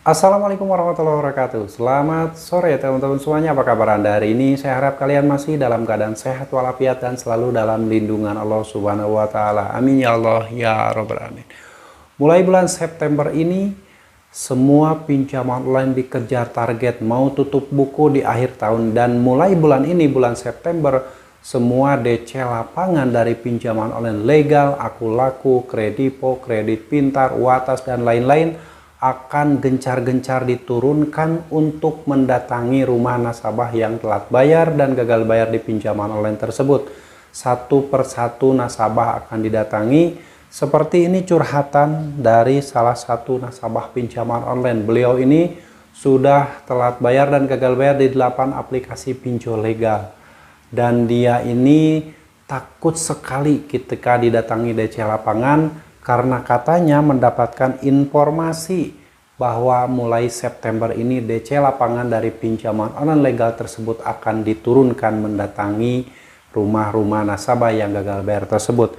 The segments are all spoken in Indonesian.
Assalamualaikum warahmatullahi wabarakatuh. Selamat sore teman-teman semuanya. Apa kabar Anda hari ini? Saya harap kalian masih dalam keadaan sehat walafiat dan selalu dalam lindungan Allah Subhanahu wa taala. Amin ya Allah ya rabbal alamin. Mulai bulan September ini semua pinjaman online dikejar target mau tutup buku di akhir tahun, dan mulai bulan ini bulan September semua DC lapangan dari pinjaman online legal, Akulaku, Kredipo, Kredit Pintar, Watas dan lain-lain akan gencar-gencar diturunkan untuk mendatangi rumah nasabah yang telat bayar dan gagal bayar di pinjaman online tersebut. Satu persatu nasabah akan didatangi. Seperti ini curhatan dari salah satu nasabah pinjaman online. Beliau ini sudah telat bayar dan gagal bayar di 8 aplikasi pinjol legal. Dan dia ini takut sekali ketika didatangi DC lapangan, karena katanya mendapatkan informasi bahwa mulai September ini DC lapangan dari pinjaman online legal tersebut akan diturunkan mendatangi rumah-rumah nasabah yang gagal bayar tersebut.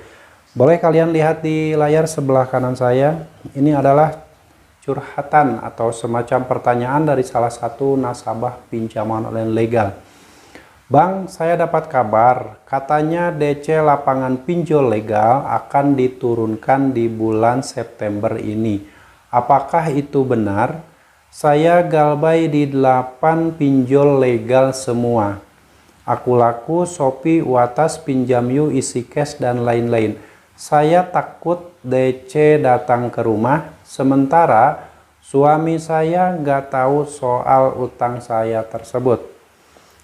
Boleh kalian lihat di layar sebelah kanan saya, ini adalah curhatan atau semacam pertanyaan dari salah satu nasabah pinjaman online legal. Bang, saya dapat kabar, katanya DC lapangan pinjol legal akan diturunkan di bulan September ini. Apakah itu benar? Saya galbay di 8 pinjol legal semua. Akulaku, Shopee, Watas, Pinjamyu, Isi Cash, dan lain-lain. Saya takut DC datang ke rumah, sementara suami saya nggak tahu soal utang saya tersebut.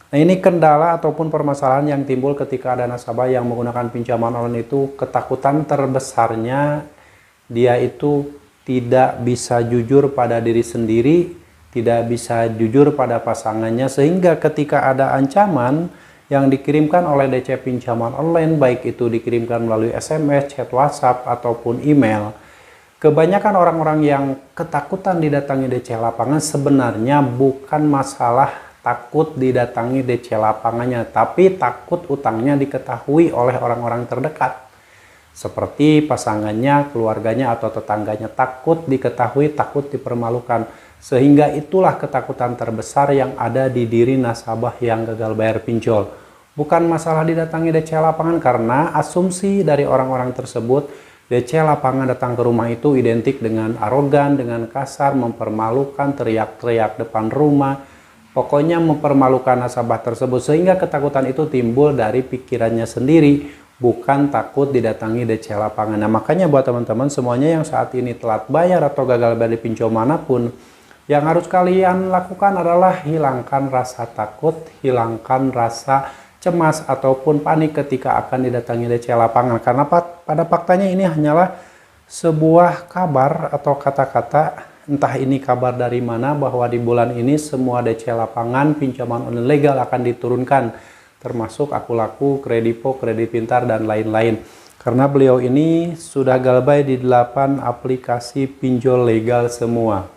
Nah, ini kendala ataupun permasalahan yang timbul ketika ada nasabah yang menggunakan pinjaman online itu. Ketakutan terbesarnya dia itu tidak bisa jujur pada diri sendiri, tidak bisa jujur pada pasangannya, sehingga ketika ada ancaman yang dikirimkan oleh DC pinjaman online, baik itu dikirimkan melalui SMS, chat WhatsApp, ataupun email, kebanyakan orang-orang yang ketakutan didatangi DC lapangan sebenarnya bukan masalah takut didatangi DC lapangannya, tapi takut utangnya diketahui oleh orang-orang terdekat. Seperti pasangannya, keluarganya, atau tetangganya. Takut diketahui, takut dipermalukan. Sehingga itulah ketakutan terbesar yang ada di diri nasabah yang gagal bayar pinjol. Bukan masalah didatangi DC lapangan, karena asumsi dari orang-orang tersebut, DC lapangan datang ke rumah itu identik dengan arogan, dengan kasar, mempermalukan, teriak-teriak depan rumah. Pokoknya mempermalukan nasabah tersebut, sehingga ketakutan itu timbul dari pikirannya sendiri, bukan takut didatangi DC lapangan. Nah, makanya buat teman-teman semuanya yang saat ini telat bayar atau gagal bayar di pinjol manapun, yang harus kalian lakukan adalah hilangkan rasa takut, hilangkan rasa cemas ataupun panik ketika akan didatangi DC lapangan. Karena pada faktanya ini hanyalah sebuah kabar atau kata-kata, entah ini kabar dari mana, bahwa di bulan ini semua DC lapangan pinjaman online legal akan diturunkan, termasuk Akulaku, Kredipo, Kredit Pintar, dan lain-lain. Karena beliau ini sudah galbay di 8 aplikasi pinjol legal semua.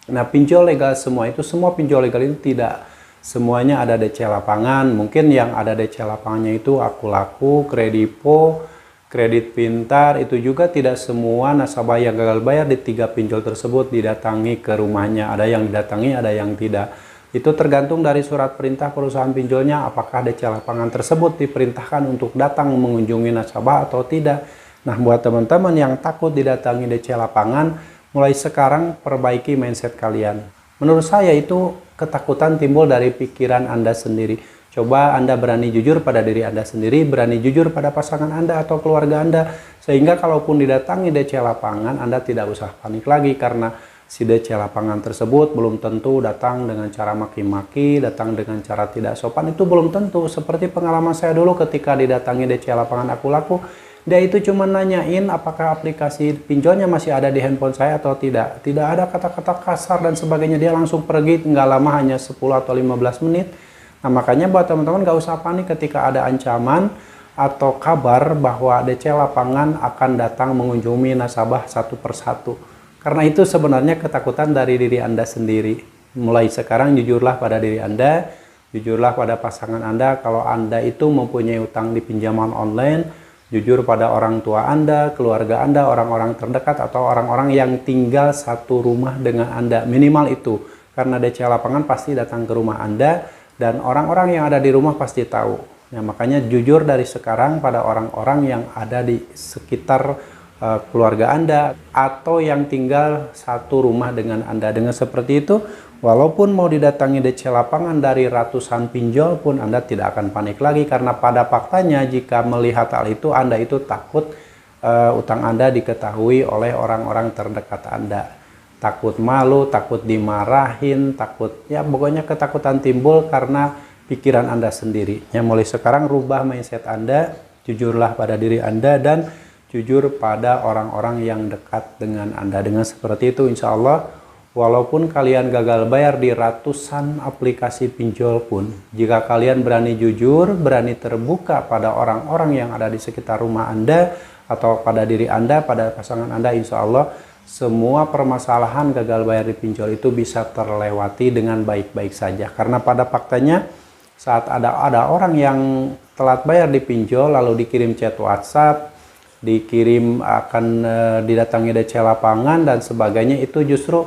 Nah, pinjol legal semua itu, semua pinjol legal itu tidak semuanya ada DC lapangan. Mungkin yang ada DC lapangannya itu Akulaku, Kredipo, Kredit Pintar, itu juga tidak semua nasabah yang gagal bayar di 3 pinjol tersebut didatangi ke rumahnya. Ada yang didatangi, ada yang tidak. Itu tergantung dari surat perintah perusahaan pinjolnya, apakah DC lapangan tersebut diperintahkan untuk datang mengunjungi nasabah atau tidak. Nah, buat teman-teman yang takut didatangi DC lapangan, mulai sekarang perbaiki mindset kalian. Menurut saya itu ketakutan timbul dari pikiran Anda sendiri. Coba Anda berani jujur pada diri Anda sendiri, berani jujur pada pasangan Anda atau keluarga Anda, sehingga kalaupun didatangi DC lapangan, Anda tidak usah panik lagi, karena si DC lapangan tersebut belum tentu datang dengan cara maki-maki, datang dengan cara tidak sopan, itu belum tentu. Seperti pengalaman saya dulu ketika didatangi DC lapangan Akulaku, dia itu cuma nanyain apakah aplikasi pinjolnya masih ada di handphone saya atau tidak. Tidak ada kata-kata kasar dan sebagainya, dia langsung pergi, nggak lama, hanya 10 atau 15 menit. Nah, makanya buat teman-teman gak usah panik ketika ada ancaman atau kabar bahwa DC lapangan akan datang mengunjungi nasabah satu persatu. Karena itu sebenarnya ketakutan dari diri Anda sendiri. Mulai sekarang jujurlah pada diri Anda, jujurlah pada pasangan Anda. Kalau Anda itu mempunyai utang di pinjaman online, jujur pada orang tua Anda, keluarga Anda, orang-orang terdekat, atau orang-orang yang tinggal satu rumah dengan Anda. Minimal itu, karena DC Lapangan pasti datang ke rumah Anda, dan orang-orang yang ada di rumah pasti tahu. Nah, makanya jujur dari sekarang pada orang-orang yang ada di sekitar keluarga Anda, atau yang tinggal satu rumah dengan Anda. Dengan seperti itu, walaupun mau didatangi DC Lapangan dari ratusan pinjol pun Anda tidak akan panik lagi, karena pada faktanya jika melihat hal itu Anda itu takut utang Anda diketahui oleh orang-orang terdekat Anda. Takut malu, takut dimarahin, takut ya pokoknya ketakutan timbul karena pikiran Anda sendiri. Ya, mulai sekarang rubah mindset Anda, jujurlah pada diri Anda dan jujur pada orang-orang yang dekat dengan Anda. Dengan seperti itu insya Allah, walaupun kalian gagal bayar di ratusan aplikasi pinjol pun, jika kalian berani jujur, berani terbuka pada orang-orang yang ada di sekitar rumah Anda, atau pada diri Anda, pada pasangan Anda, insya Allah semua permasalahan gagal bayar di pinjol itu bisa terlewati dengan baik-baik saja. Karena pada faktanya saat ada orang yang telat bayar di pinjol lalu dikirim chat WhatsApp, dikirim akan didatangi DC Lapangan dan sebagainya, itu justru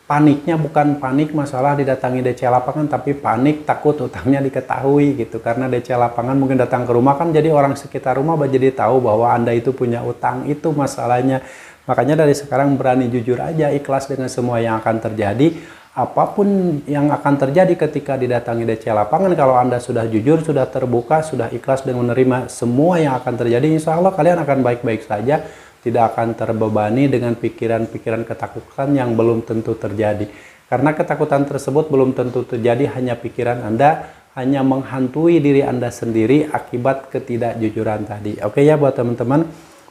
paniknya bukan panik masalah didatangi DC Lapangan, tapi panik takut utangnya diketahui gitu. Karena DC Lapangan mungkin datang ke rumah kan, jadi orang sekitar rumah jadi tahu bahwa Anda itu punya utang, itu masalahnya. Makanya dari sekarang berani jujur aja, ikhlas dengan semua yang akan terjadi. Apapun yang akan terjadi ketika didatangi DC Lapangan, kalau Anda sudah jujur, sudah terbuka, sudah ikhlas dan menerima semua yang akan terjadi, insya Allah kalian akan baik-baik saja, tidak akan terbebani dengan pikiran-pikiran ketakutan yang belum tentu terjadi. Karena ketakutan tersebut belum tentu terjadi, hanya pikiran Anda, hanya menghantui diri Anda sendiri akibat ketidakjujuran tadi. Oke ya buat teman-teman,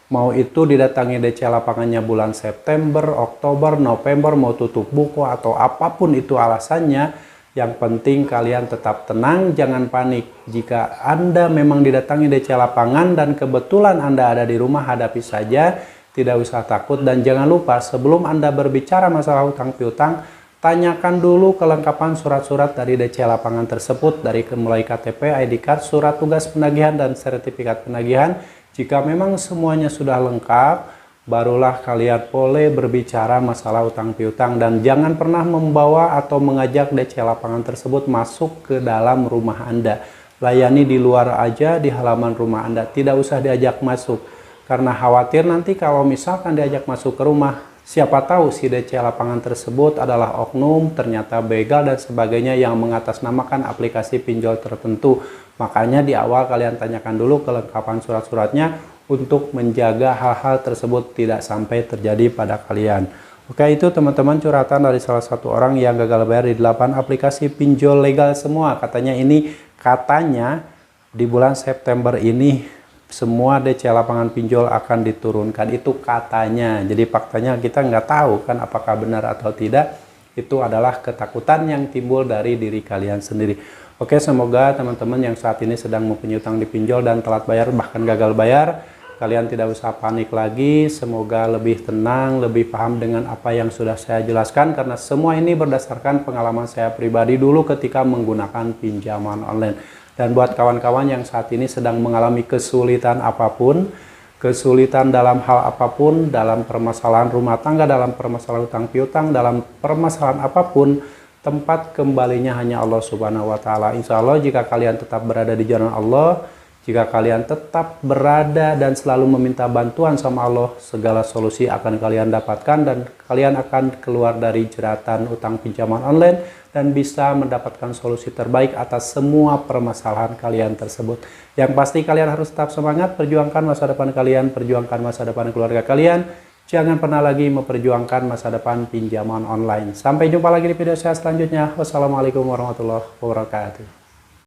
mau itu didatangi DC Lapangannya bulan September, Oktober, November, mau tutup buku atau apapun itu alasannya, yang penting kalian tetap tenang, jangan panik. Jika Anda memang didatangi DC Lapangan dan kebetulan Anda ada di rumah, hadapi saja, tidak usah takut. Dan jangan lupa sebelum Anda berbicara masalah hutang piutang, tanyakan dulu kelengkapan surat-surat dari DC Lapangan tersebut, dari mulai KTP, ID card, surat tugas penagihan, dan sertifikat penagihan. Jika memang semuanya sudah lengkap, barulah kalian boleh berbicara masalah utang piutang, dan jangan pernah membawa atau mengajak DC Lapangan tersebut masuk ke dalam rumah Anda. Layani di luar aja, di halaman rumah Anda, tidak usah diajak masuk. Karena khawatir nanti kalau misalkan diajak masuk ke rumah, siapa tahu si DC Lapangan tersebut adalah oknum, ternyata begal dan sebagainya yang mengatasnamakan aplikasi pinjol tertentu. Makanya di awal kalian tanyakan dulu kelengkapan surat-suratnya untuk menjaga hal-hal tersebut tidak sampai terjadi pada kalian. Oke, itu teman-teman curhatan dari salah satu orang yang gagal bayar di 8 aplikasi pinjol legal semua. Katanya di bulan September ini semua DC Lapangan pinjol akan diturunkan. Itu katanya. Jadi faktanya kita nggak tahu kan apakah benar atau tidak. Itu adalah ketakutan yang timbul dari diri kalian sendiri. Oke, semoga teman-teman yang saat ini sedang mempunyai utang di pinjol dan telat bayar, bahkan gagal bayar, kalian tidak usah panik lagi. Semoga lebih tenang, lebih paham dengan apa yang sudah saya jelaskan, karena semua ini berdasarkan pengalaman saya pribadi dulu ketika menggunakan pinjaman online. Dan buat kawan-kawan yang saat ini sedang mengalami kesulitan apapun, kesulitan dalam hal apapun, dalam permasalahan rumah tangga, dalam permasalahan utang piutang, dalam permasalahan apapun, tempat kembalinya hanya Allah Subhanahu wa Ta'ala. Insya Allah, jika kalian tetap berada di jalan Allah, jika kalian tetap berada dan selalu meminta bantuan sama Allah, segala solusi akan kalian dapatkan dan kalian akan keluar dari jeratan utang pinjaman online dan bisa mendapatkan solusi terbaik atas semua permasalahan kalian tersebut. Yang pasti kalian harus tetap semangat, perjuangkan masa depan kalian, perjuangkan masa depan keluarga kalian. Jangan pernah lagi memperjuangkan masa depan pinjaman online. Sampai jumpa lagi di video saya selanjutnya. Wassalamualaikum warahmatullahi wabarakatuh.